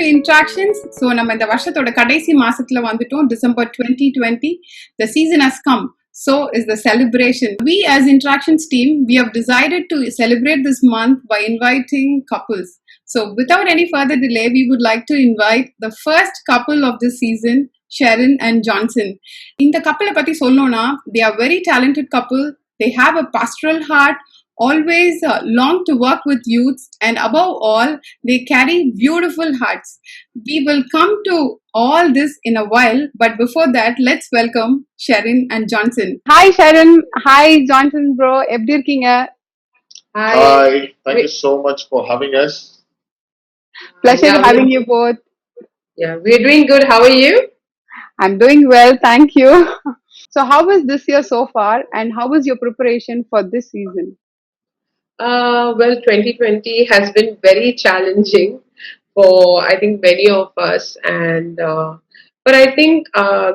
to Interactions. So, நம்ம இந்த வருஷத்தோட கடைசி மாசத்துல வந்துட்டோம். December 2020. The season has come. So is the celebration. We as Interactions team, we have decided to celebrate this month by inviting couples. So without any further delay, we would like to invite the first couple of this season, Sharon and Johnson. In the couple patti sollona, they are very talented couple. They have a pastoral heart, always long to work with youths, and above all, they carry beautiful hearts. We will come to all this in a while, but before that, let's welcome Sharon and Johnson. Hi Sharon, hi Johnson bro, எப்படி இருக்கீங்க? Hi, thank you so much for having us. Pleasure having you both. Yeah, we're doing good. How are you? I'm doing well, thank you. So how was this year so far, and how was your preparation for this season? Well, 2020 has been very challenging for I think many of us, and but I think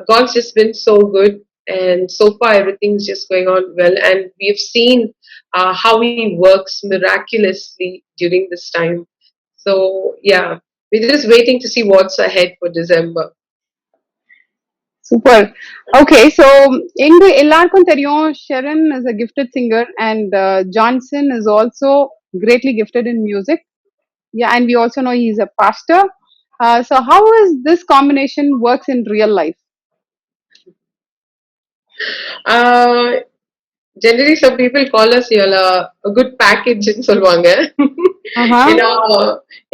God's just been so good, and so far everything's just going on well, and we've seen how He works miraculously during this time. So yeah, we're just waiting to see what's ahead for December. Super. Okay, so எங்க எல்லாருக்கும் தெரியும் Sharon is a gifted singer and Johnson is also greatly gifted in music. Yeah, and we also know he's a pastor. So how is this combination works in real life? Generally, some people call us a good package in சொல்லுவாங்க. ஏன்னா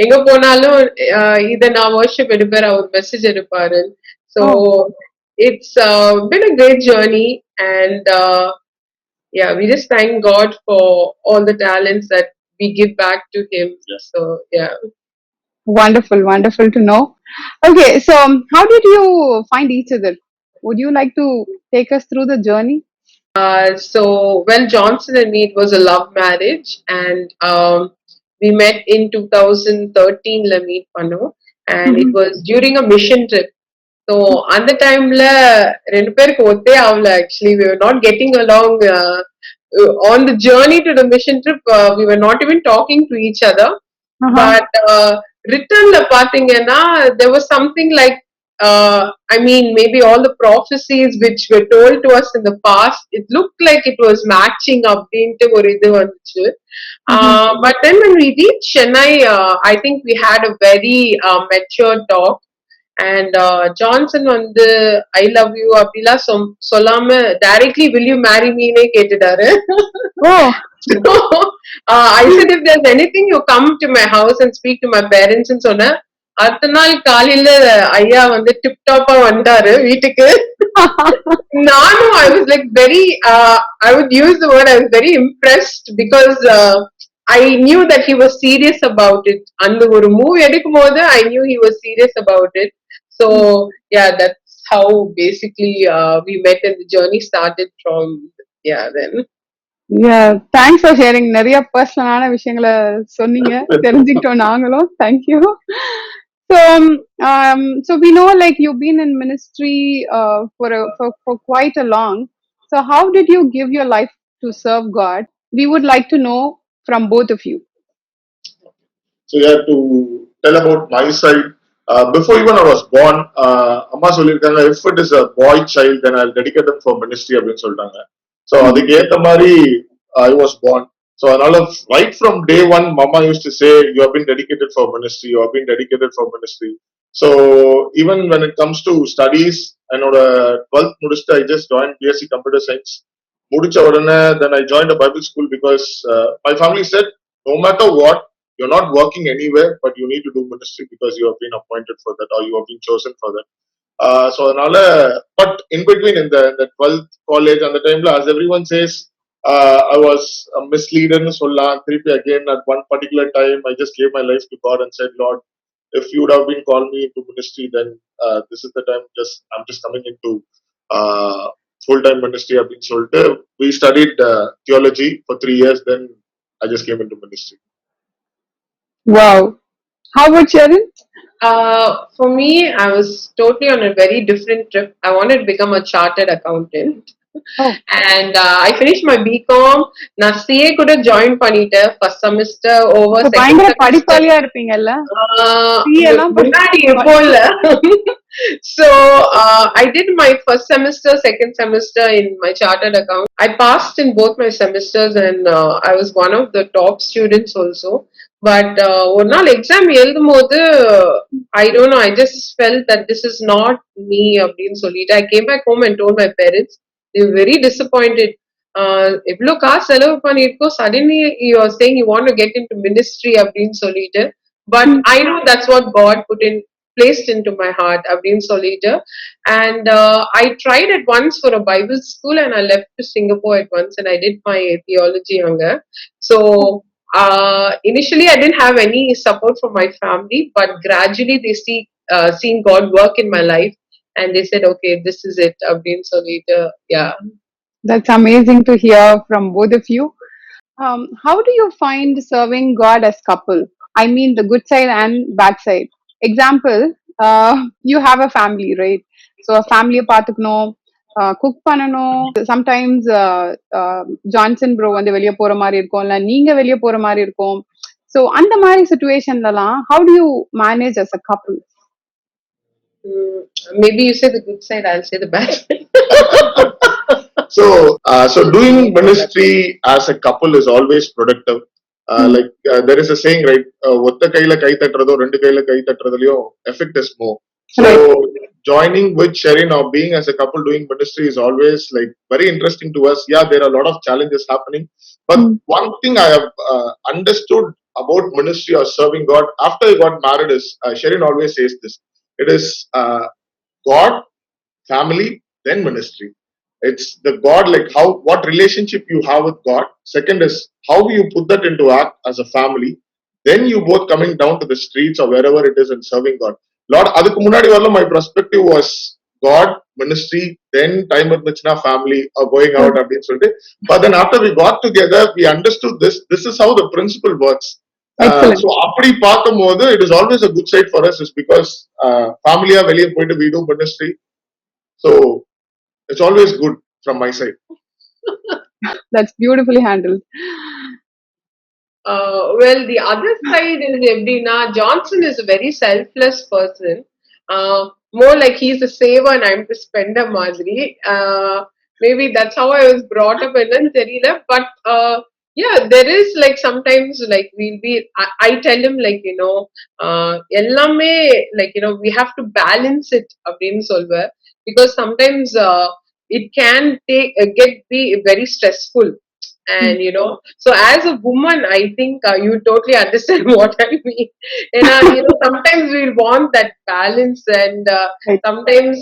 எங்க போனாலும் இத நான் worship எடுப்பாரு, அவர் message எடுப்பாரு. So it's been a great journey, and yeah, we just thank God for all the talents that we give back to Him. So yeah. Wonderful, wonderful to know. Okay, so how did you find each other? Would you like to take us through the journey? So when Johnson and me, it was a love marriage, and we met in 2013 la meet pannom, and it was during a mission trip. So at the time la rendu perku otte avla, actually we were not getting along on the journey to the mission trip. We were not even talking to each other, but written la pathingena there was something like I mean, maybe all the prophecies which were told to us in the past, it looked like it was matching up into ஒரு இது வந்துச்சு. But then when we reached Chennai, I think we had a very mature talk, and Johnson வந்து I love you அப்படிலாம் சொல்லாம directly will you marry me னே கேட்டுட்டாரு. So I said, if there's anything, you come to my house and speak to my parents ன்னு சொன்னேன். அடுத்த நாள் காலையில ஐயா வந்து டிப் டாப்பா வந்தாரு வீட்டுக்கு. நானும் I was like very I would use the word I was very impressed because I knew that he was serious about it. அந்த ஒரு மூவ் எடுக்கும் போது I knew he was serious about it. So yeah, that's how basically we met and the journey started from then. Yeah, thanks for sharing. நிறைய பர்சனலான விஷயங்களை சொன்னீங்க, தெரிஞ்சுக்கிட்டோம் நாங்களும். Thank you. So we know like you've been in ministry for quite a long. So how did you give your life to serve God? We would like to know from both of you. So yeah, to tell about my side, before even I was born, Amma சொல்லிருக்காங்க, if it is a boy child, then I'll dedicate them for ministry அப்படின்னு சொல்லிட்டாங்க. So அதுக்கு ஏத்த மாதிரி I was born. So அதனால right from day one, Mama used to say, you have been dedicated for ministry, you have been dedicated for ministry. So even when it comes to studies, என்னோட 12th முடிச்சுட்டு I just joined BSc Computer Science. முடிச்ச உடனே then I joined a Bible school because my family said, no matter what, you're not working anywhere, but you need to do ministry because you have been appointed for that or you have been chosen for that. So அதனால, but in between in the 12th college and the time, as everyone says, I was a misleader ன்னு சொல்லலாம். திருப்பி again at one particular time I just gave my life to God and said, Lord, if you would have been called me into ministry, then this is the time. I'm just coming into full-time ministry அப்படின்னு சொல்லிட்டு we studied theology for 3 years, then I just came into ministry. Wow. How about Sharon? For me, I was totally on a very different trip. I wanted to become a chartered accountant. Oh, And I finished my BCom. நான் CA கூட join பண்ணிட்டேன் first semester over so second பயங்கர semester. படிப்பாளியா இருப்பீங்கல்ல? ஆஹ் CA எல்லாம் முன்னாடி இப்போ இல்ல. So I did my first semester, second semester in my chartered account. I passed in both my semesters, and I was one of the top students also. But ஒரு நாள் exam எழுதும் போது I don't know, I just felt that this is not me அப்படின்னு சொல்லிட்டு I came back home and told my parents. They were very disappointed. எவ்வளவு காசு செலவு பண்ணிருக்கோம், suddenly you are saying you want to get into ministry அப்படின்னு சொல்லிட்டு. But I know that's what God placed into my heart அப்படின்னு சொல்லிட்டு. And I tried it once for a Bible school, and I left to Singapore at once, and I did my theology அங்க. So initially I didn't have any support from my family, but gradually they seen God work in my life, and they said, okay, this is it அப்படின்னு சொல்லிட்டு. Yeah. That's amazing to hear from both of you. How do you find serving God as couple? I mean, the good side and bad side. Example, you have a family, right? So a family பார்த்துக்கணும், cook பண்ணணும். Sometimes Johnson bro வந்து வெளியே போற மாதிரி இருக்கும், இல்ல நீங்க வெளியே போற மாதிரி இருக்கும். So அந்த மாதிரி சுச்சுவேஷன்லலாம் how do you manage as a couple? Maybe you say the good side, I'll say the bad side. So doing ministry as a couple is always productive. Like there is a saying, right? ஒத்த கையில கை தட்டுறதோ ரெண்டு கையில கை தட்டுறதுலயும் effect is more. So joining with Sharon or being as a couple doing ministry is always like very interesting to us. Yeah, there are a lot of challenges happening, but one thing I have understood about ministry or serving God after I got married is Sharon always says this: it is God, family, then ministry. It's the God, like how, what relationship you have with God. Second is how you put that into act as a family. Then you both coming down to the streets or wherever it is and serving God. Lord, அதுக்கு முன்னாடி வரல my perspective was God, ministry, then time இருந்துச்சுன்னா family or going out அப்படின்னு சொல்லிட்டு. But then after we got together, we understood this is how the principle works. So அப்படி பார்க்கும்போது it is always a good side for us is because ஃபேமிலியா வெளியே போயிட்டு we do ministry. So it's always good from my side. That's beautifully handled. Well, the other side is எப்படின்னா, Johnson is a very selfless person. More like he's a saver and I'm the spender மாதிரி. Maybe that's how I was brought up என்னன்னு தெரியல. But yeah, there is like sometimes like we'll be, I tell him like, எல்லாமே like, we have to balance it அப்படின்னு சொல்வேன். Because sometimes it can be very stressful. And so as a woman, I think you totally understand what I mean. And sometimes we want that balance, and sometimes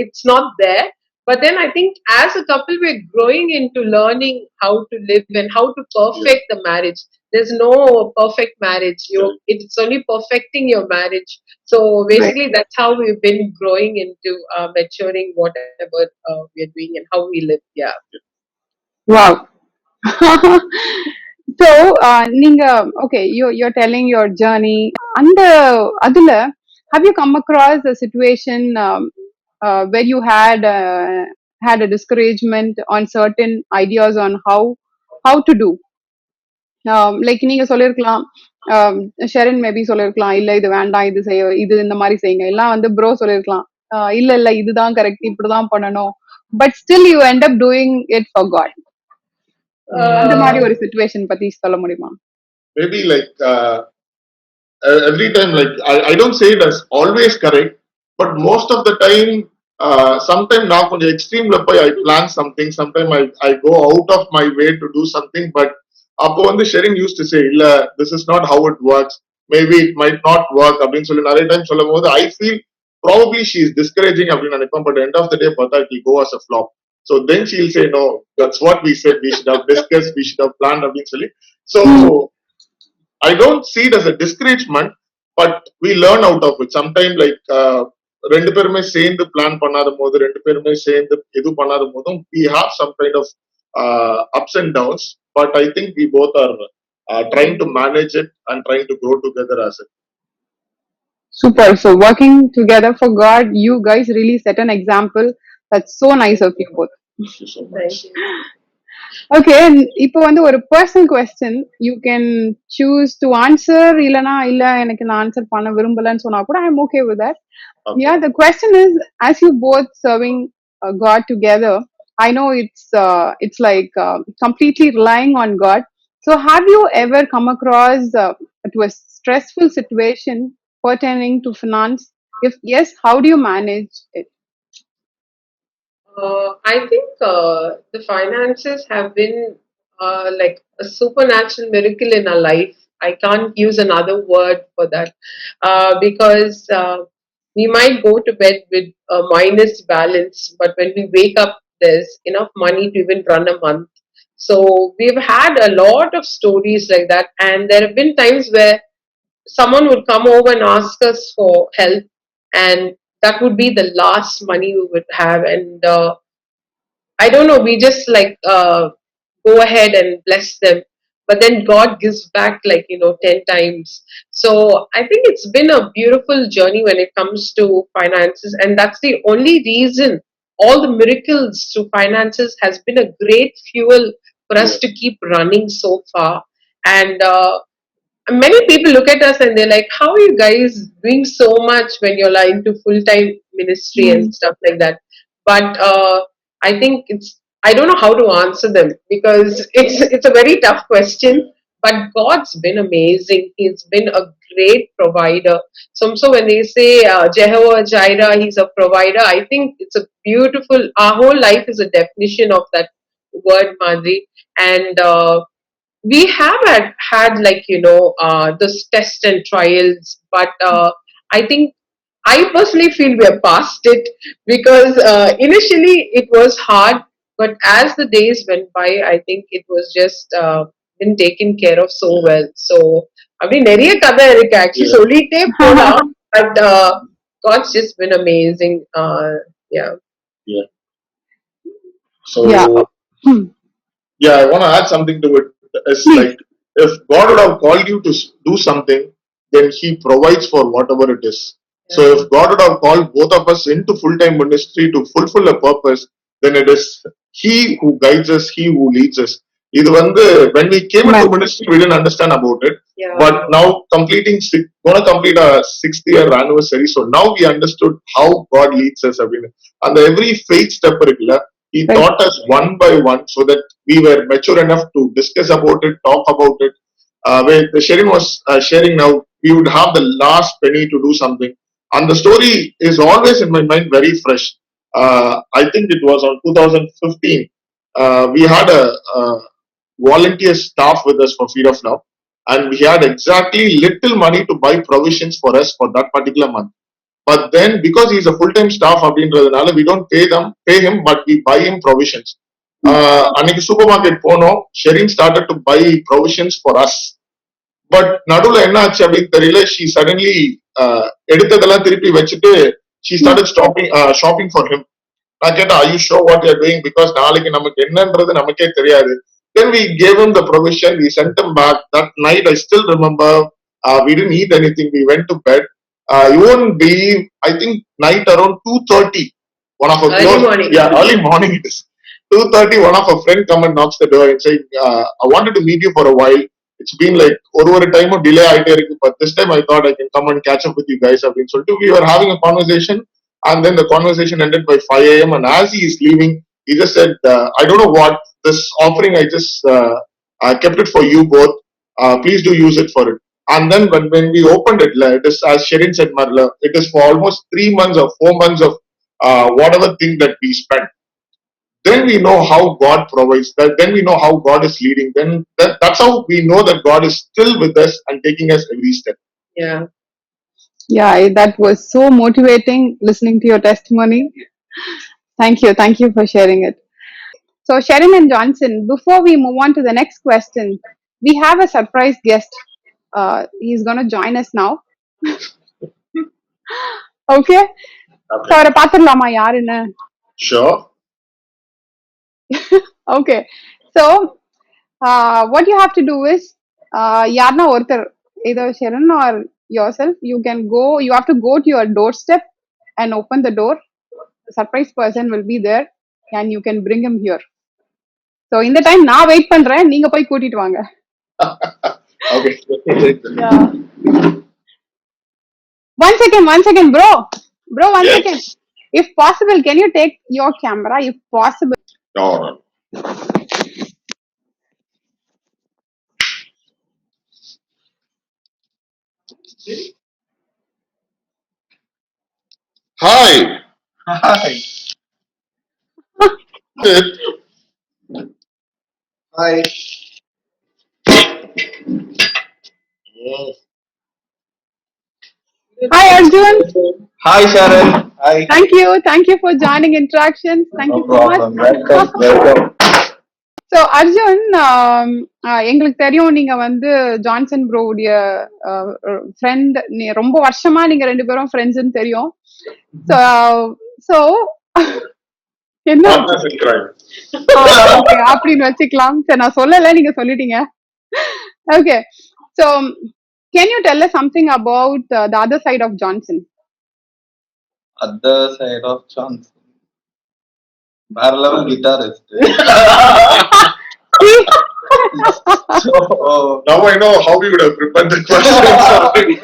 it's not there. But then I think as a couple, we're growing into learning how to live and how to perfect the marriage. There's no perfect marriage. It's only perfecting your marriage. So basically, that's how we've been growing into maturing whatever we're doing and how we live. Yeah. Wow. So நீங்க okay, you're telling your journey. அந்த அதுல have you come across a situation where you had a discouragement on certain ideas on how to do? Like நீங்க சொல்லிருக்கலாம், Sherin maybe சொல்லிருக்கலாம், இல்ல இது வேண்டாம், இது செய்ய, இது இந்த மாதிரி செய்யுங்க. எல்லாம் வந்து ப்ரோ சொல்லிருக்கலாம், இல்ல இல்ல இதுதான் கரெக்ட், இப்படிதான் பண்ணணும். But still you end up doing it for God. அந்த மாதிரி ஒரு சிச்சுவேஷன் பத்தி சொல்ல முடியுமா? Maybe like every time, like I don't say it as always correct, but most of the time, sometime நான் கொஞ்சம் எக்ஸ்ட்ரீம்ல போய் I plan something, sometime I go out of my way to do something, but அப்போ வந்து Sherin use to say இல்ல this is not how it works, maybe it might not work அப்படின்னு சொல்லி நிறைய time சொல்லும் போது I feel probably she is discouraging அப்படின்னு நினைப்பேன். But end of the day பார்த்தா it will go as a flop. So then she will say no, that's what we said, we should have discussed, we should have planned அப்படின்னு சொல்லி. So I don't see it as a discouragement, but we learn out of it. Sometimes like ரெண்டு பேருமே சேர்ந்து plan பண்ணாத போது, ரெண்டு பேருமே சேர்ந்து இது பண்ணாத போதும் we have some kind of ups and downs, but I think we both are trying to manage it and trying to grow together as it. Super. So working together for God, you guys really set an example. That's so nice of you both. Thank you so Thank much. you. Okay, இப்போ வந்து ஒரு personal question you can choose to answer இல்லனா இல்ல எனக்கு நான் answer பண்ண விரும்பலன்னு சொன்னா கூட I am okay with that. Okay. Yeah, the question is, as you both serving God together, I know it's like completely relying on God. So, have you ever come across to a stressful situation pertaining to finance? If yes, how do you manage it? I think the finances have been like a supernatural miracle in our life. I can't use another word for that because we might go to bed with a minus balance, but when we wake up, there's enough money to even run a month. So we've had a lot of stories like that, and there have been times where someone would come over and ask us for help, and that would be the last money we would have, and I don't know, we just like go ahead and bless them. But then God gives back like, 10 times. So I think it's been a beautiful journey when it comes to finances. And that's the only reason all the miracles through finances has been a great fuel for us to keep running so far. And many people look at us and they're like, how are you guys doing so much when you're like into full-time ministry and stuff like that? But I think I don't know how to answer them because it's a very tough question. But God's been amazing. He's been a great provider. So when they say Jehovah Jireh, He's a provider, I think it's a beautiful, our whole life is a definition of that word, Madri. And we have had like this test and trials, but I think I personally feel we are past it because initially it was hard, but as the days went by, I think it was just been taken care of so well. So அப்படி நிறைய கதை இருக்கு actually சொல்லிட்டே போலாம், but God's just been amazing. Yeah. Yeah. So Yeah. yeah, I want to add something to it. It's like if God would have called you to do something, then He provides for whatever it is. So if God would have called both of us into full-time ministry to fulfill a purpose, then it is He who guides us, He who leads us. இது வந்து when we came into ministry, we didn't understand about it. Yeah. But now gonna complete our 6th year anniversary. So now we understood how God leads us. And every faith step இருக்குல்ல, He Right. taught us one by one so that we were mature enough to discuss about it, talk about it. Where the Sharon was sharing now, we would have the last penny to do something. And the story is always in my mind very fresh. I think it was on 2015. We had a volunteer staff with us for Feed of Love. And we had exactly little money to buy provisions for us for that particular month. But then, because he's a full-time staff, we don't pay him, but we buy him provisions. அன்னைக்கு super market போனோம். Sherin started to buy provisions for us. But நடுவுல என்ன ஆச்சு அப்படின்னு தெரியல. She suddenly எடுத்ததெல்லாம் திருப்பி வச்சுட்டு she started shopping for him. நான் கேட்டேன், are you sure what you're doing? Because நாளைக்கு நமக்கு என்னன்றது நமக்கே தெரியாது. Then we gave him the provision. We sent him back. That night, I still remember. We didn't eat anything. We went to bed. You won't believe. I think night around 2:30. One of our Early morning. Yeah, early morning it is. 2:30. One of our friend come and knocks the door and say, "I wanted to meet you for a while. It's been like ஒரு time delay ஆயிட்டே இருக்கு. But this time I thought I can come and catch up with you guys." அப்படின்னு சொல்லிட்டு we were having a conversation. And then the conversation ended by 5 a.m. And as he is leaving, he just said, I don't know what this offering, I kept it for you both. Please do use it for it. And then when we opened it, it is, as Sharon said, Marla, it is for almost 3 months or 4 months of whatever thing that we spent. Then we know how God provides. Then we know how God is leading. Then that's how we know that God is still with us and taking us every step. Yeah. Yeah, that was so motivating listening to your testimony. Thank you for sharing it. So, Sharon and Johnson, before we move on to the next question, we have a surprise guest. He's going to join us now. Okay? So, அவரை பார்த்துடலாமா யாருன்னு? Sure. Okay. So, what you have to do is, யாருன்னா ஒருத்தர், either Sharon or yourself, you have to go to your doorstep and open the door. The surprise person will be there. and you can bring him here. So in the time நான் wait பண்றேன், நீங்க போய் கூட்டிட்டு வாங்க. Okay. Yeah. One second, bro, one Yes. second. If possible, can you take your camera? If possible. No. Hi. Hi. Hi. Hi Arjun. Hi, Sharon. Hi. Thank you for joining Interactions. Thank No you so much. problem. Welcome. So Arjun, எங்களுக்கு தெரியும் நீங்க வந்து Johnson ப்ரோவுடைய friend, ரொம்ப வருஷமா நீங்க ரெண்டு பேரும் ஃப்ரெண்ட்ஸ்னு தெரியும். So என்ன Partners in crime. okay, அப்படின்னு வச்சுக்கலாம். சரி, நான் சொல்லல, நீங்க சொல்லிட்டீங்க. Okay, so can you tell us something about the other side of Johnson? Other side of Johnson. Bar level guitarist. So, Now I know how we would have prepared the questions already.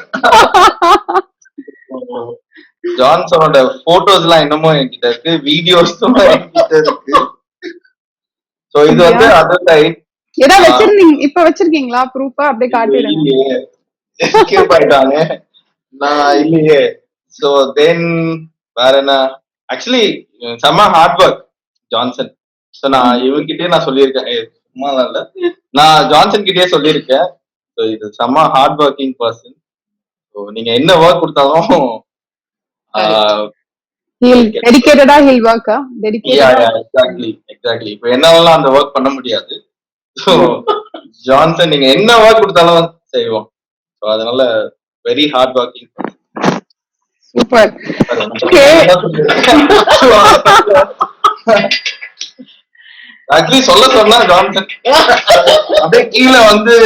ஜான்சனோட photos எல்லாம் இன்னமும் என்கிட்ட இருக்கு, வீடியோஸும் என்கிட்ட இருக்கு. So இது வந்து அதர் சைட். ஏதா வச்சிருந்தீங்க, இப்ப வச்சிருக்கீங்களா ப்ரூஃப்? அப்படியே காட்டிடுங்க. எஸ்கேப் ஆயிட்டானே, நான் இல்லையே. சோ தென் வேற என்ன, ஆக்சுவலி செம்ம ஹார்ட் ஒர்க் ஜான்சன். சோ நான் இவங்கிட்டே நான் சொல்லியிருக்கேன், சும்மா இல்ல, நான் ஜான்சன் கிட்டே சொல்லியிருக்கேன். ஸோ இது செம்ம ஹார்ட் ஒர்க்கிங் பர்சன். ஸோ நீங்க என்ன ஒர்க் கொடுத்தாலும் டெடிகேட்டடா ஹில் ஒர்க். எக்ஸாக்ட்லி இப்போ என்னால அந்த ஒர்க் பண்ண முடியாது. ஸோ ஜான்சன் நீங்க என்ன ஒர்க் கொடுத்தாலும் செய்வோம். ஸோ அதனால very hard working. Super. Actually சொல்ல சொன்னா ஜான்சன் அப்படியே கீழே வந்து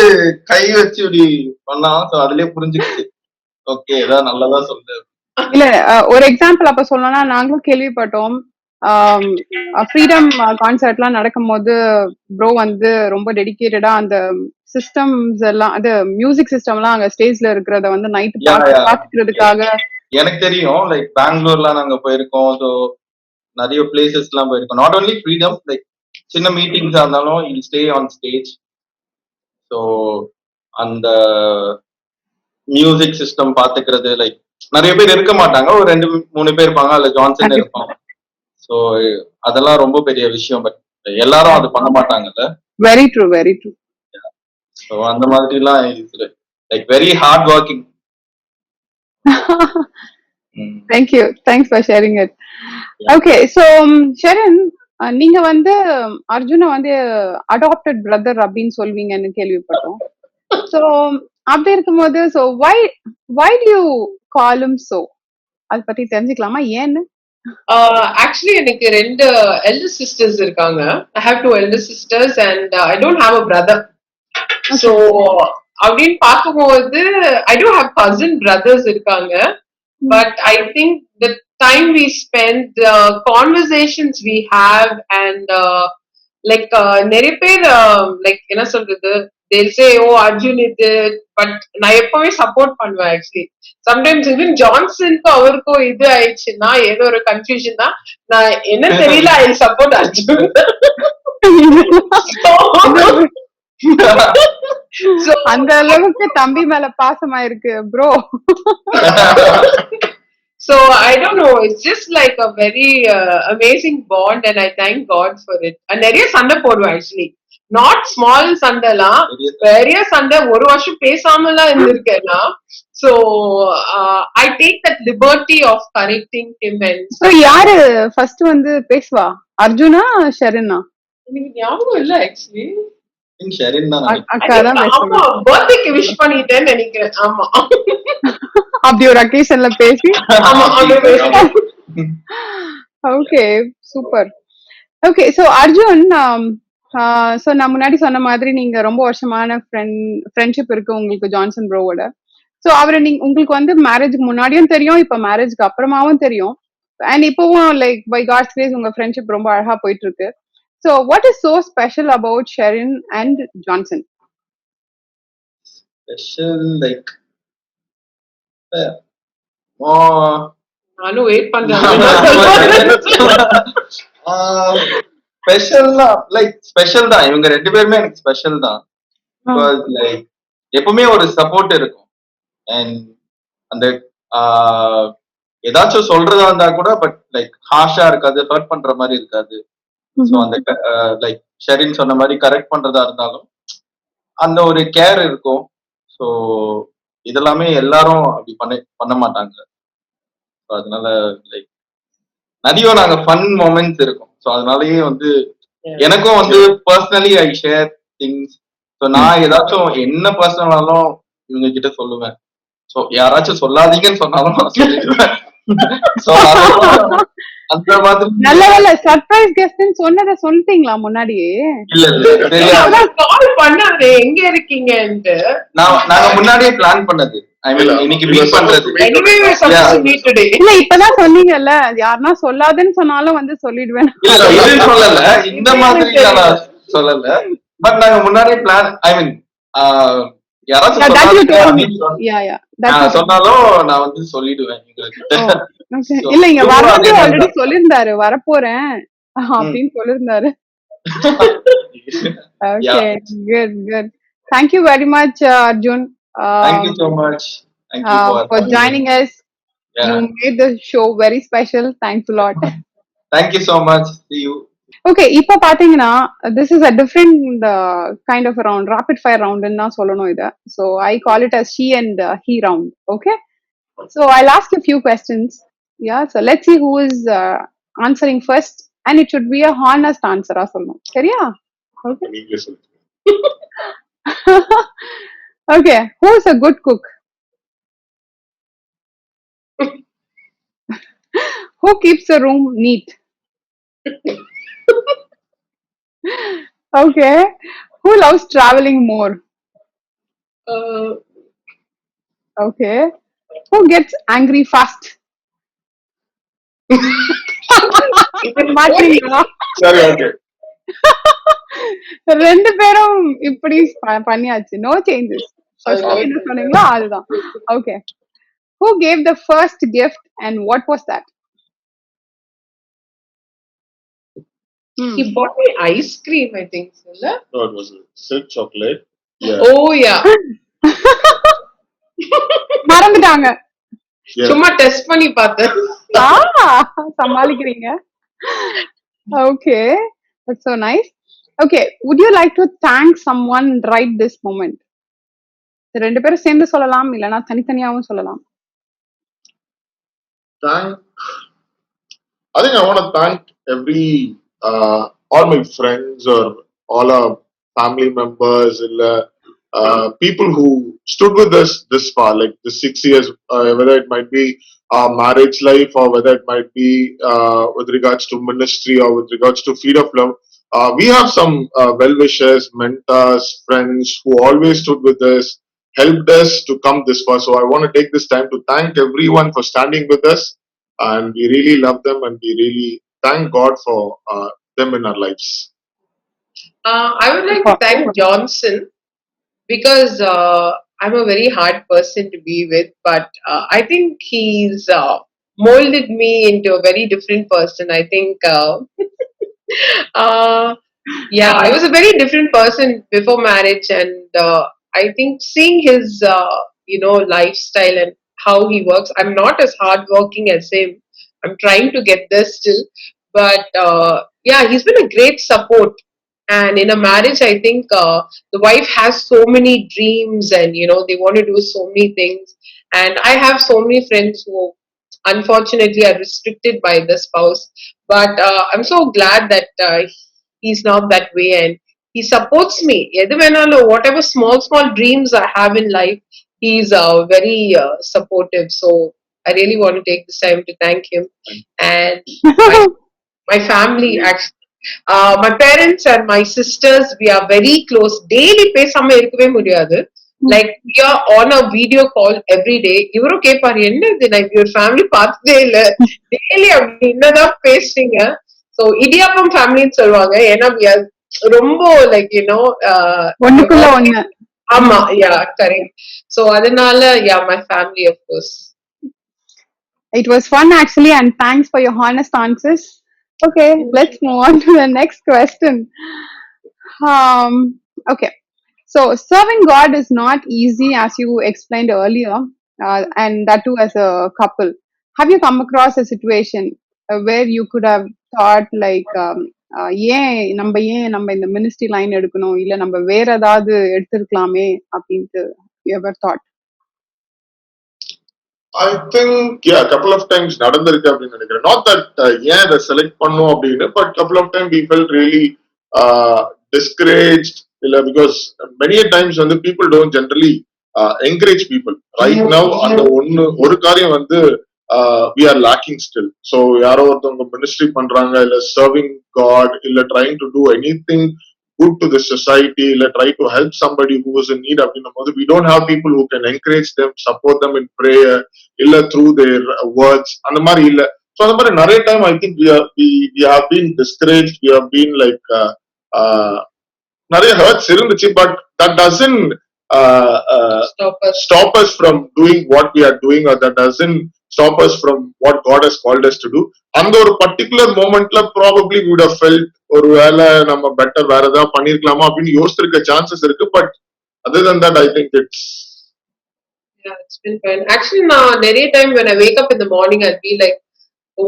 கை வச்சு இப்படி பண்ணா, சோ அதுலயே புரிஞ்சுக்கிச்சு, ஓகே ஏதாவது நல்லதா சொல்லு. இல்ல, ஒரு எக்ஸாம்பிள் அப்ப சொல்லணும்னா, நாங்களும் கேள்விப்பட்டோம், ஃப்ரீடம் கான்சர்ட்லாம் நடக்கும் போது ப்ரோ வந்து ரொம்ப டெடிகேட்டடா அந்த சிஸ்டம்ஸ் எல்லாம், அது மியூசிக் சிஸ்டம் எல்லாம் அங்க ஸ்டேஜ்ல இருக்கிறத வந்து நைட் பாத்துக்கிறதுக்காக. எனக்கு தெரியும், லைக் பெங்களூர்லாம் நாங்க போயிருக்கோம். ஸோ நிறைய பிளேசஸ் எல்லாம் போயிருக்கோம். நாட் ஓன்லி ஃப்ரீடம், லைக் சின்ன மீட்டிங்ஸா இருந்தாலும் இல் ஸ்டே ஆன் ஸ்டேஜ். ஸோ அந்த மியூசிக் சிஸ்டம் பாத்துக்கிறது, லைக் நிறைய பேர் இருக்க மாட்டாங்க, ஒரு 2-3 பேர் இருப்பாங்க, அதுல ஜான்சன் இருப்பாங்க. ஸோ அதெல்லாம் ரொம்ப பெரிய விஷயம். பட் எல்லாரும் அது பண்ண மாட்டாங்கல்ல. Very true, very true. So அந்த மாதிரிலாம் like very hard working. Thank you. Thanks for sharing it. Okay, so Sharon, நீங்க வந்து அர்ஜுன வந்து அடாப்டட் பிரதர் அப்படின்னு சொல்வீங்கன்னு கேள்விப்பட்டோம். So அப்படி இருக்கும்போது, so why do you call him so? அத பத்தி தெரிஞ்சுக்கலாமா, ஏன்னு? Actually எனக்கு ரெண்டு elder sisters இருக்காங்க. I have 2 elder sisters and I don't have a brother. So அப்படின்னு பார்க்கும்போது I do have cousin brothers இருக்காங்க. But I think the time we spend, the conversations we have, and like நிறைய பேர் like என்ன சொல்றது, they'll say oh Arjun இது, but நான் எப்பவுமே சப்போர்ட் பண்ணுவேன். ஆக்சுவலி சம்டைம்ஸ் ஈவன் ஜான்சனுக்கு அவருக்கும் இது ஆயிடுச்சுன்னா, ஏதோ ஒரு கன்ஃபியூஷன் தான், நான் என்ன தெரியல, ஐ சப்போர்ட் அர்ஜுன். அந்த அளவுக்கு தம்பி மேல பாசமா இருக்கு bro. So I don't know, it's just like a very amazing bond and I thank God for it. And நிறைய சண்டை போடுவோம் actually, not small சண்டைலாம், பெரிய சண்டை, ஒரு வருஷம் பேசாமலாம் இருந்திருக்கேன்னா. So I take that liberty of correcting him. And so யாரு first வந்து பேசுவா, அர்ஜுனா ஷெரினா? எனக்கு ஞாபகம் இல்ல ஆக்சுவலி. ஆமா, பர்த்டேக்கு விஷ் பண்ணிட்டேன்னு நினைக்கிறேன். ஆமா, அப்படி ஒரு அக்கேஷன்ல பேசி. Okay, super. Okay, so Arjun, so நான் முன்னாடி சொன்ன மாதிரி நீங்க ரொம்ப வருஷமான ஃப்ரெண்ட்ஷிப் இருக்கு உங்களுக்கு ஜான்சன் ப்ரோவோட. சோ அவரை உங்களுக்கு வந்து மேரேஜ்க்கு முன்னாடியும் தெரியும், இப்ப மேரேஜ்க்கு அப்புறமாவும் தெரியும். அண்ட் இப்பவும் லைக் பை காட்ஸ் கிரேஸ் உங்க ஃப்ரெண்ட்ஷிப் ரொம்ப அழகா போயிட்டு இருக்கு. So what is so special about Sherin and Johnson? Special like நானும் வெயிட் பண்றேன். ஸ்பெஷல்னா லைக் ஸ்பெஷல் தான், இவங்க ரெண்டு பேருமே எனக்கு ஸ்பெஷல் தான். லைக் எப்பவுமே ஒரு சப்போர்ட் இருக்கும். அண்ட் அந்த ஏதாச்சும் சொல்றதா இருந்தா கூட பட் லைக் ஹார்ஷா இருக்காது, ஹர்ட் பண்ற மாதிரி இருக்காது. ஸோ அந்த லைக் ஷெரின் சொன்ன மாதிரி கரெக்ட் பண்றதா இருந்தாலும் அந்த ஒரு கேர் இருக்கும். ஸோ இதெல்லாமே எல்லாரும் அப்படி பண்ண மாட்டாங்க. ஸோ அதனால லைக் நிறைய நாங்க ஃபன் மொமெண்ட்ஸ் இருக்கும். ஸோ அதனாலயே வந்து எனக்கும் வந்து personally I share things. So நான் ஏதாச்சும் என்ன பர்சனலாலும் இவங்க கிட்ட சொல்லுவேன். ஸோ யாராச்சும் சொல்லாதீங்கன்னு சொன்னாலும் நான் சொல்லிடுவேன். ஸோ அந்த மாதிரி நல்ல வேலை சர்ப்ரைஸ் கெஸ்ட்னு சொன்னதை சொல்லிட்டீங்களா முன்னாடியே? இல்ல இல்ல தெரியாது. கால் பண்ணாரு எங்க இருக்கீங்கன்ட்டு. நாங்க முன்னாடியே பிளான் பண்ணது. ஐ மீன் இன்னைக்கு மீட் பண்றது. Anyway, we are supposed to meet today. இல்ல இப்பதான் சொன்னீங்கல்ல, யாருன்னா சொல்லாதுன்னு சொன்னாலும் வந்து சொல்லிடுவேன். இல்ல இதுன்னு சொல்லல, இந்த மாதிரி நான் சொல்லல. பட் நாங்க முன்னாடியே பிளான், ஐ மீன் யாராச்சும் சொன்னாலும் நான் வந்து சொல்லிடுவேன் உங்களுக்கு. இல்ல இங்க வரது ஆல்ரெடி சொல்லிருந்தாரு, வரப்போறேன் அப்படின்னு சொல்லிருந்தாரு. Okay, good, good. Thank you very much, Arjun. Thank you so much. Thank you for joining us. You made the show very special. Thanks a lot. Thank you so much. See you. Okay, இப்போ பாத்தீங்கன்னா this is a different kind of round, rapid fire round ன்னு தான் சொல்லணும் இத. So I call it as she and he round. Okay, so I'll ask you a few questions. Yeah, so let's see who is answering first, and it should be a honest answer ஆ சொல்லணும். சரியா? Okay. Okay, who is a good cook? Who keeps the room neat? Okay, who loves traveling more? Okay, who gets angry fast? சரி, okay. ரெண்டு பேரும் இப்படி பண்ணியாச்சு. No changes. என்ன சொன்னீங்களோ அதுதான். Okay, who gave the first gift and what was that? He bought me ice cream, I think. No, it was silk chocolate. Yeah. Oh yeah. மறந்துட்டாங்க. சும்மா டெஸ்ட் பண்ணி பார்த்தேன். சமாளிக்கிறீங்க. Okay, that's so nice. Okay, would you like to thank someone right this moment? ரெண்டு பேரும் சேர்ந்து சொல்லலாம், இல்லனா தனித்தனியாவும் சொல்லலாம். I think I want to thank all my friends or all our family members, people who stood with us this far, like the 6 years, whether it might be our marriage life or whether it might be with regards to ministry or with regards to Feed of Love. We have some well-wishers, mentors, friends who always stood with us, helped us to come this far. So I want to take this time to thank everyone for standing with us, and we really love them and we really thank God for them in our lives. I would like to thank Johnson because I'm a very hard person to be with, but I think he's molded me into a very different person. I think yeah, I was a very different person before marriage, and I think seeing his lifestyle and how he works, I'm not as hardworking as him. I'm trying to get there still, but yeah, he's been a great support. And in a marriage, I think the wife has so many dreams, and they want to do so many things. And I have so many friends who unfortunately are restricted by the spouse. But I'm so glad that he's not that way, and he supports me. Whatever small dreams I have in life, he's very supportive. So I really want to take this time to thank him. And my family, actually. My parents and my sisters, we are very close. Daily பேசாம இருக்கவே முடியாது. Like we are on a video call every day. இவரும் கேட்பாரு என்னது நான் இப்படி ஒரு family பார்த்ததே இல்ல டெய்லி அப்படி என்னதான் பேசுறீங்க. ஸோ இடியாப்பம் ஃபேமிலின்னு சொல்லுவாங்க. ஏன்னா we are ரொம்ப லைக் ஒண்ணுக்குள்ள ஒண்ணு. ஆமா யா கரெக்ட். ஸோ அதனால yeah my family of course. It was fun actually, and thanks for your honest answers. Okay, let's move on to the next question. Okay, so serving God is not easy, as you explained earlier, and that too as a couple. Have you come across a situation where you could have thought like, ஏன் நம்ம இந்த ministry line எடுக்கணும், இல்ல நம்ம வேற ஏதாவது எடுத்திருக்கலாமே அப்படின்ட்டு you ever thought? I think yeah, a couple of times நடந்திருக்கு அப்படின்னு நினைக்கிறேன். Not that ஏன் அதை செலக்ட் பண்ணும் அப்படின்னு, but couple of times we felt really discouraged. இல்ல because many a times வந்து people don't generally encourage people. Right now அந்த ஒரு காரியம் வந்து we are lacking still. So யாரோ ஒருத்தவங்க மினிஸ்ட்ரி பண்றாங்க, இல்ல serving God, இல்ல trying to do anything good to the society, இல்ல try to help somebody who is in need அப்படின்னும் போது we don't have people who can encourage them, support them in prayer, இல்ல through their words, அந்த மாதிரி இல்ல. So அந்த மாதிரி நிறைய time I think we have been discouraged, we have been like நிறைய hurts இருந்துச்சு, but that doesn't stop us from doing what we are doing, or that doesn't stop us from what God has called us to do. அந்த ஒரு particular மோமெண்ட்ல probably would have felt ஒருவேளை நம்ம better வேற ஏதாவது பண்ணிருக்கலாமா அப்படின்னு யோசிச்சிருக்க சான்சஸ் இருக்கு. But other than that I think it's Yeah, it's been fun. Actually, நான் நிறைய time when I wake up in the morning, I'll be like,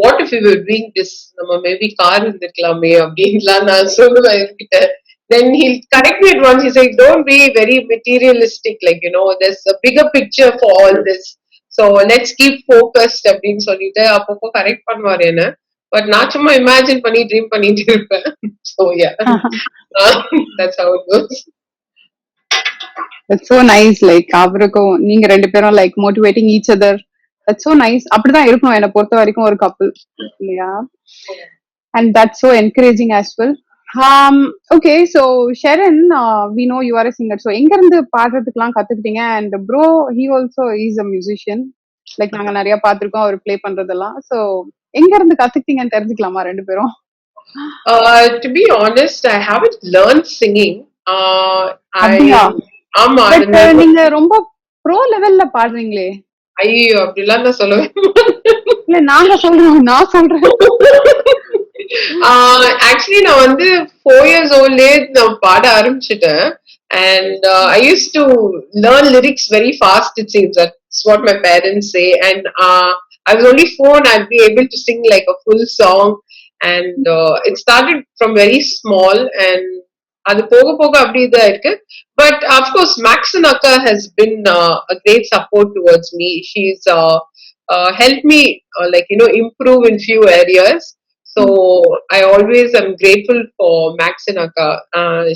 what if we were doing this? நம்ம maybe car இருந்துக்கலாமே அப்படின்லாம் நான் சொல்லுவேன் என்கிட்ட. Then he'll correct me at once. He's like, don't be very materialistic. Like, there's a bigger picture for all this. So let's keep focused அப்படின்னு சொல்லிட்டு அப்பப்போ correct பண்ணுவாரு என்ன. பட் நான் சும்மா இமேஜின் பண்ணி ட்ரீம் பண்ணிட்டு இருப்பேன். So yeah, that's how it goes. That's so nice. Like அவருக்கும் நீங்க ரெண்டு பேரும் like motivating each other. That's so nice. அப்படிதான் இருக்கணும் என்னை பொறுத்த வரைக்கும் ஒரு couple. இல்லையா? And that's so encouraging as well. Okay, so Sharon, we know you are a singer. So எங்க இருந்து பாடுறதுக்குலாம் கத்துக்கிட்டீங்க? And bro, he also is a musician. Like நாங்க நிறைய பார்த்திருக்கோம் அவர் ப்ளே பண்றதெல்லாம். So எங்க இருந்து கத்துக்கிட்டீங்கன்னு தெரிஞ்சுக்கலாமா ரெண்டு பேரும்? To be honest, I haven't learned singing. அப்படியா? ஆமா. But நீங்க ரொம்ப ப்ரோ லெவல்ல பாடுறீங்களே. ஐயோ அப்படிலாம் நான் சொல்லுவேன். இல்ல நான் சொல்றேன். Actually நான் வந்து 4 years oldலே நான் பாட ஆரம்பிச்சிட்டேன். And I used to learn lyrics very fast, it seems. That's what my parents say. And I was only 4 and I'd be able to sing like a full song. And it started from very small and அது போக போக அப்படிதான் இருக்கு. But of course, Max and Akka has been a great support towards me. She's helped me improve in few areas. So I always am grateful for Max and Akka.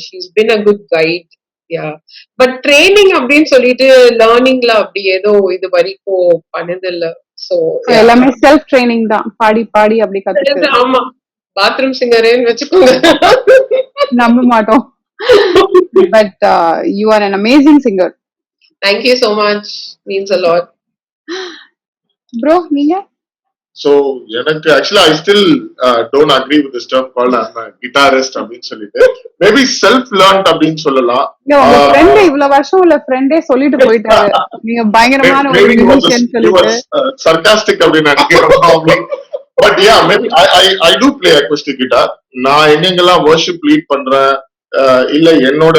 She's been a good guide. Yeah. But training அப்படின்னு சொல்லிட்டு லேர்னிங்ல அப்படி ஏதோ இது வரைக்கும் பண்ணதில்ல. So எல்லாமே self training தான். பாடி பாடி அப்படி கத்துக்கிட்டு. ஆமா. பாத்ரூம் சிங்கரேன்னு வச்சுக்கோங்க. நம்ப மாட்டோம். But you are an amazing singer. Thank you so much. Means a lot. Bro, நீங்க? So எனக்கு actually I still don't agree with this term called I'm a guitarist அப்படின்னு சொல்லிட்டு. Maybe self learned அப்படின்னு சொல்லலாம். உங்க ஃப்ரெண்ட் இவ்வளவு வருஷம் உள்ள ஃப்ரெண்டே சொல்லிட்டு போயிட்டாரு. நீங்க பயங்கரமான ஒரு மியூசிஷியன் சொல்லிட்டு. Sarcastic அப்படின்னு நினைக்கிறேன். But yeah, maybe I do play acoustic guitar. நான் எங்கெங்கெல்லாம் worship lead பண்றேன், இல்ல என்னோட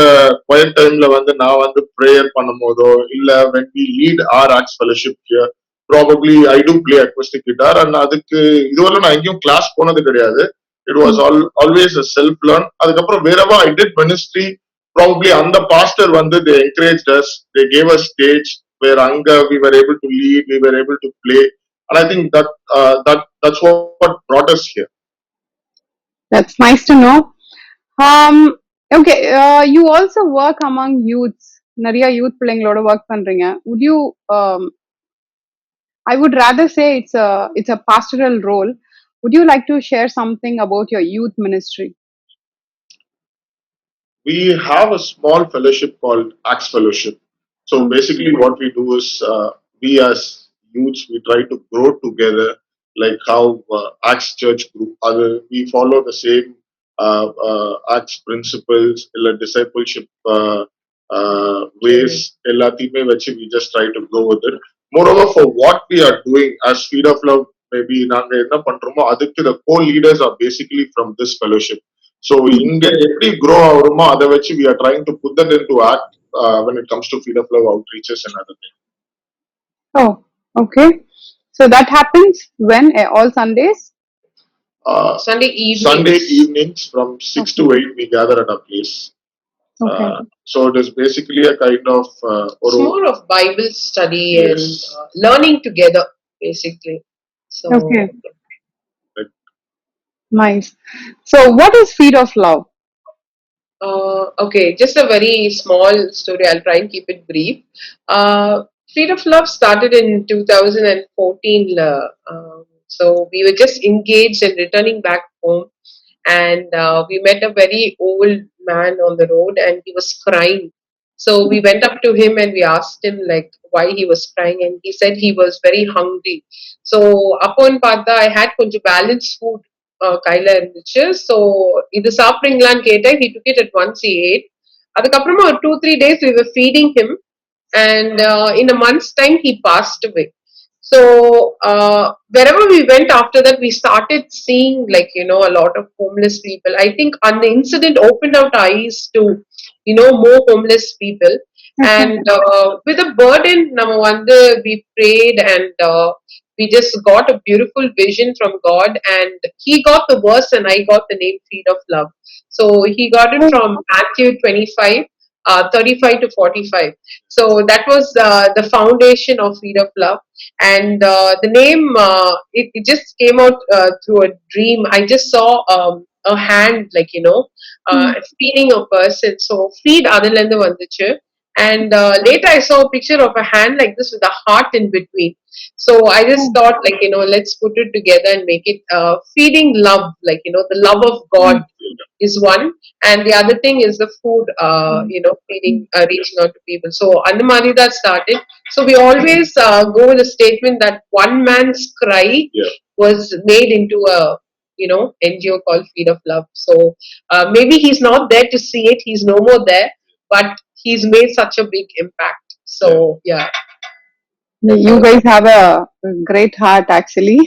quiet timeல வந்து நான் வந்து prayer பண்ணும் போதோ, இல்ல when we lead our Acts fellowship here, probably I do play acoustic guitar. And அதுக்கு இதுவரை நான் எங்கேயும் கிளாஸ் போனது கிடையாது. It was always a self learn. அதுக்கப்புறம் wherever I did ministry, probably அந்த pastor வந்து they encouraged us, they gave us stage where அங்க we were able to lead, we were able to play. And I think that's what brought us here. That's nice to know. Okay, you also work among youths. நிறைய youth பிள்ளைங்களோட work பண்றீங்க. Would you I would rather say it's a pastoral role. Would you like to share something about your youth ministry? We have a small fellowship called Acts Fellowship. So basically, what we do is we as youths we try to grow together, like how Acts Church Group. We follow the same Acts principles, discipleship ways. எல்லாத்தையுமே வச்சு we just try to grow with it. Moreover, for what we are doing as Feed of Love, maybe நாங்க என்ன பண்றோமோ அதுக்கு the co-leaders are basically from this fellowship. So இங்க எப்படி grow ஆகுறோமோ அதை வச்சு we are trying to put that into act when it comes to Feed of Love outreaches and other things. Oh, okay. So that happens when all Sundays. Sunday evenings. Sunday evenings from 6 to 8 we gather at our place. Okay. So it is basically a kind of It's more of Bible study Yes. and learning together, basically. So Okay. Nice. So what is Feed of Love? okay, just a very small story. I'll try and keep it brief. Feed of Love started in 2014. So we were just engaged and returning back home, and we met a very old man on the road, and he was crying. So we went up to him and we asked him like why he was crying, and he said he was very hungry. So upon பார்த்தா I had கொஞ்சம் balance food கையில இருந்துச்சு. So இது சாப்பிட்றீங்களான்னு கேட்டேன். He took it at once he ate. அதுக்கப்புறமா ஒரு 2-3 days we were feeding him, and in a month's time he passed away. So wherever we went after that, we started seeing like a lot of homeless people. I think on the incident opened our eyes to more homeless people. And with a burden, number one, we prayed, and we just got a beautiful vision from God, and he got the verse and I got the name Feed of Love. So he got it from Matthew 25, 35 to 45. So that was the foundation of Feed of Love. And the name, it just came out through a dream. I just saw a hand, like feeding a person. So feed adalanda vanduchu. And later I saw a picture of a hand like this with a heart in between. So I just thought like let's put it together and make it feeding love, like the love of God is one, and the other thing is the food, feeding, reaching out to people. So andamari that started. So we always go with a statement that one man's cry was made into a NGO called Feed of Love. So maybe he's not there to see it, he's no more there, but he's made such a big impact. So yeah. You guys have a great heart actually.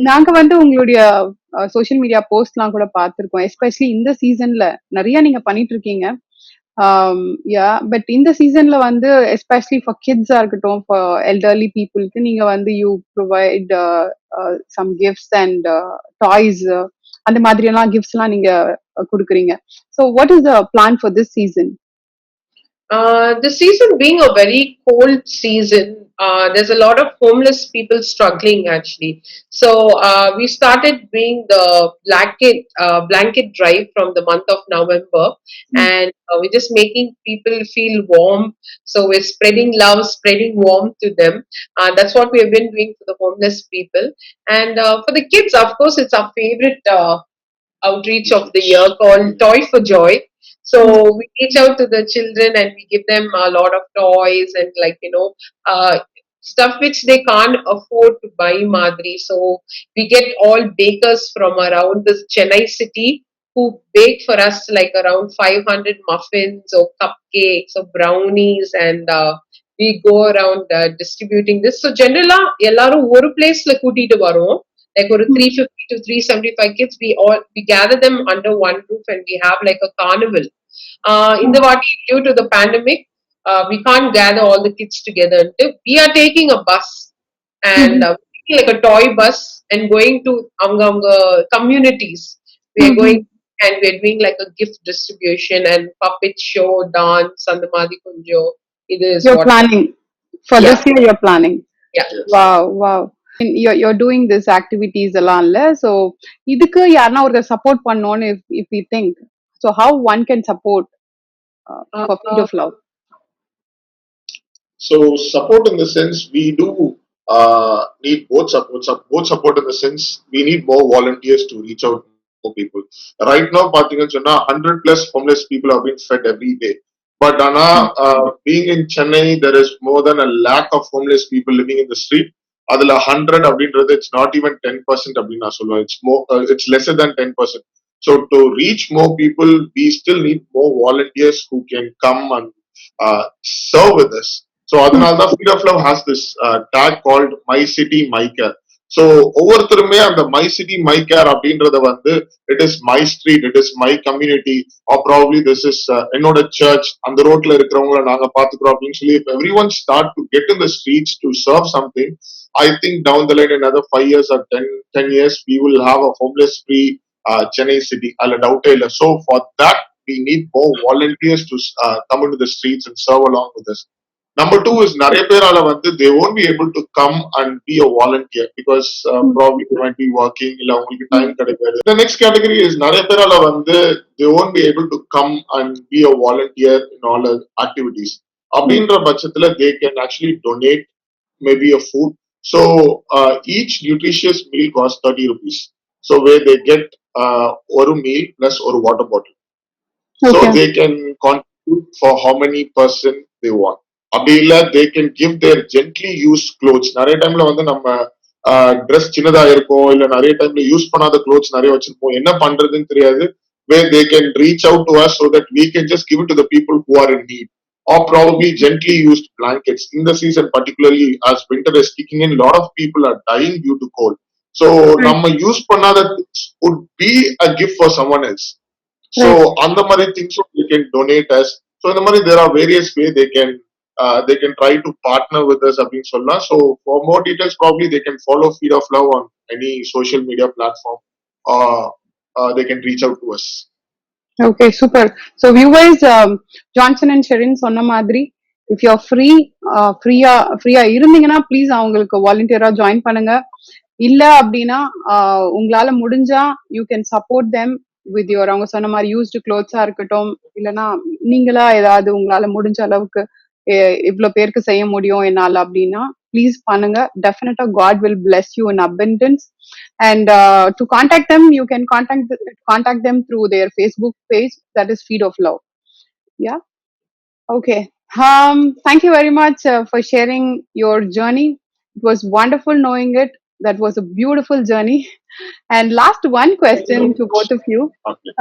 நாங்க வந்து உங்களுடைய social media போஸ்ட்லாம் கூட பார்த்திருக்கோம். Especially இந்த சீசன்ல நிறைய நீங்க பண்ணிட்டு இருக்கீங்க. பட் இந்த சீசன்ல வந்து எஸ்பெஷலி ஃபார் கிட்ஸா இருக்கட்டும், ஃபார் எல்டர்லி பீப்புளுக்கு நீங்க வந்து you provide some gifts and toys, அந்த மாதிரியெல்லாம் கிஃப்ட்ஸ் எல்லாம் நீங்க கொடுக்குறீங்க. So what is the plan for this season? The season being a very cold season, there's a lot of homeless people struggling actually. So we started doing the blanket drive from the month of November, and we're just making people feel warm. So we're spreading love, spreading warmth to them. That's what we have been doing for the homeless people. And for the kids, of course, it's our favorite outreach of the year called Toy for Joy. So we reach out to the children and we give them a lot of toys and stuff which they can't afford to buy, Madri. So we get all bakers from around this Chennai city who bake for us like around 500 muffins or cupcakes or brownies, and we go around distributing this. So generally, ellarum oru place la kootittu varom. Like over 350 to 375 kids, we gather them under one roof and we have like a carnival. In the Vati, due to the pandemic, we can't gather all the kids together. We are taking a bus and taking like a toy bus and going to anga communities. We are going and we are doing like a gift distribution and puppet show, dance, and the Madhi Kunjo. It is You're planning for this year. You're planning. Yeah. Wow. You're doing this activities எல்லாம். So இதுக்கு யாருன்னா ஒரு support பண்ணோன்னு if we think, so how one can support for Feed of Love? So support in the sense we do need both support in the sense we need more volunteers to reach out to more people. Right now, 100 plus homeless people are being fed every day. But being in Chennai, there is more than a lakh of homeless people living in the street. அதுல 100 அப்படின்றது it's not even 10% அப்படின்னு நான் சொல்லுவேன். It's lesser than 10%. So to reach more people, we still need more volunteers who can come and serve with us. So அதனால தான் Feed of Love has this tag called My City My Care. So ஒவ்வொருத்தருமே அந்த My City My Care அப்படின்றத வந்து it is my street, it is my community, or probably this is என்னோட church, அந்த ரோட்ல இருக்கிறவங்கள நாங்க பாத்துக்கிறோம் அப்படின்னு சொல்லி everyone start to get in the streets to serve something. I think down the line in another 5 years or 10 years, we will have a homeless free Chennai city. I'll doubt it. So for that, we need more volunteers to come into the streets and serve along with us. Number two is நிறைய பேரால வந்து they won't be able to come and be a volunteer because probably they might be working இல்ல அவங்களுக்கு time கிடைக்காது. The next category is நிறைய பேரால வந்து they won't be able to come and be a volunteer in all the activities. அப்படின்ற பட்சத்துல they can actually donate maybe a food. So each nutritious meal costs 30 rupees. So where they get one meal plus one water bottle. So they can contribute for how many person they want. அப்படி இல்ல they can give there gently use clothes. நிறைய டைம்ல வந்து நம்ம dress சின்னதா இருக்கும், இல்ல நிறைய டைம்ல யூஸ் பண்ணாத க்ளோத்ஸ் நிறைய வச்சிருப்போம், என்ன பண்றதுன்னு தெரியாது. Where they can reach out to us so that we can just give it to the people who are in need, or probably gently used blankets. In the season, particularly as winter is kicking in, a lot of people are dying due to cold. So நம்ம use பண்ணாத would be a gift for someone else. So அந்த மாதிரி things they can donate us. So இந்த மாதிரி there are various ways they can try to partner with us அப்படின்னு சொல்லலாம். So for more details probably they can follow Feed of Love on any social media platform, or they can reach out to us. Okay, super. So viewers, Johnson and Shareen சொன்ன மாதிரி if you are ஃப்ரீயா இருந்தீங்கன்னா please அவங்களுக்கு வாலண்டியரா join பண்ணுங்க. இல்ல அப்படின்னா உங்களால முடிஞ்சா you can support them with your அவங்க சொன்ன மாதிரி யூஸ்டு க்ளோத்ஸா இருக்கட்டும், இல்லைன்னா நீங்களா ஏதாவது உங்களால முடிஞ்ச அளவுக்கு இவ்வளவு பேருக்கு செய்ய முடியும் என்னால அப்படின்னா ப்ளீஸ் பண்ணுங்க. டெஃபினட்டா God will bless you in abundance. And to contact them, you can contact them through their Facebook page, that is Feed of Love. Yeah. Okay. Thank you very much for sharing your journey. It was wonderful knowing it. That was a beautiful journey. And last one question to both of you. Okay.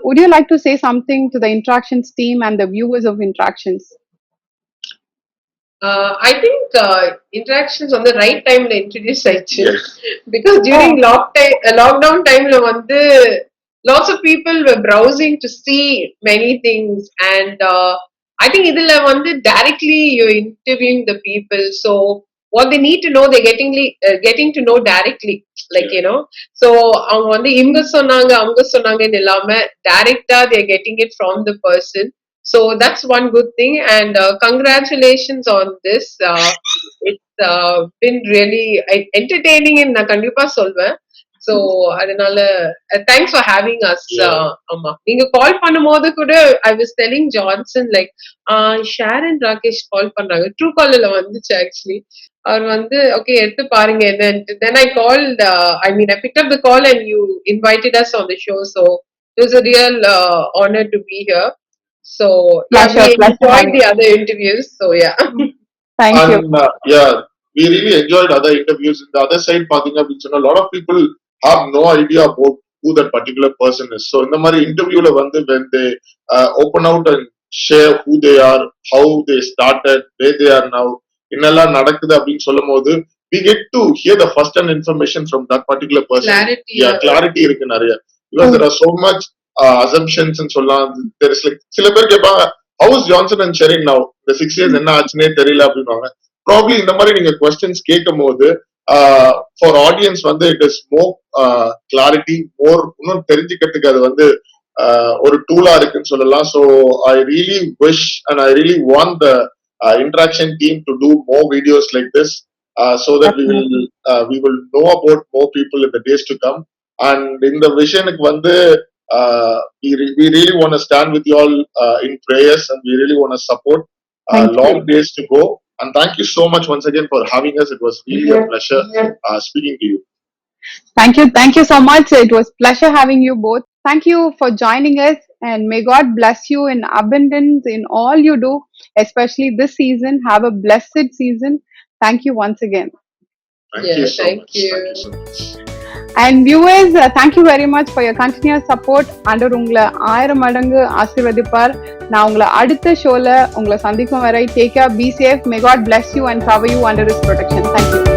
Would you like to say something to the Interactions team and the viewers of Interactions? I think interactions on the right time to introduce actually. Yes. Because during lockdown time lots of people were browsing to see many things, and I think idhula directly you're interviewing the people, so what they need to know they're getting to know directly, like so avanga inga sonanga anga sonanga illama directa they're getting it from the person. So that's one good thing, and congratulations on this. It's been really entertaining in நான் கண்டிப்பா சொல்வேன். So அதனால thanks for having us. அம்மா நீங்க கால் பண்ணும்போது கூட I was telling Johnson like Sharon Rakesh கால் பண்றாங்க, true காலர்ல வந்துச்சு actually. அவர் okay எடுத்து பாருங்க என்னன்னு. Then I called, I picked up the call and you invited us on the show, so it was a real honor to be here. So Pleasure, we pleasure enjoyed having the other interviews. So yeah. Thank you. And we really enjoyed other interviews. In the other side, a lot of people have no idea about who that particular person is. So in the mari interview when they open out and share who they are, how they started, where they are now, innala nadakudhu அப்படினு சொல்லும்போது we get to hear the first hand information from that particular person. Clarity இருக்கு நிறைய. Because there are so much assumptions and சொல்லலாம். There is like சில பேர் கேட்பாங்க how is Johnson and Shareen now, the 6 years என்ன ஆச்சுனே தெரியல அப்படின்வாங்க. Probably இந்த மாதிரி நீங்க questions கேட்கும்போது for audience it is more clarity, more இன்னும் தெரிஞ்சுக்கிறதுக்கு அது ஒரு டூலா இருக்குன்னு சொல்லலாம். So I really wish and I really want the interaction team to do more videos like this, so that we will know about more people in the days to come. And in the vision we really want to stand with you all in prayers, and we really want to support long days to go. And thank you so much once again for having us. It was really a pleasure speaking to you. Thank you so much. It was pleasure having you both. Thank you for joining us, and may God bless you in abundance in all you do, especially this season. Have a blessed season. Thank you once again. Thank Yeah, you so thank much. you. Thank you so much. And viewers, thank you very much for your continuous support. ஆண்டவர் உங்களை 1000 மடங்கு ஆசீர்வதிப்பார். நான் உங்களை அடுத்த ஷோல உங்களை சந்திக்கும் வரை take care, be safe, may God bless you and cover you under his protection. Thank you.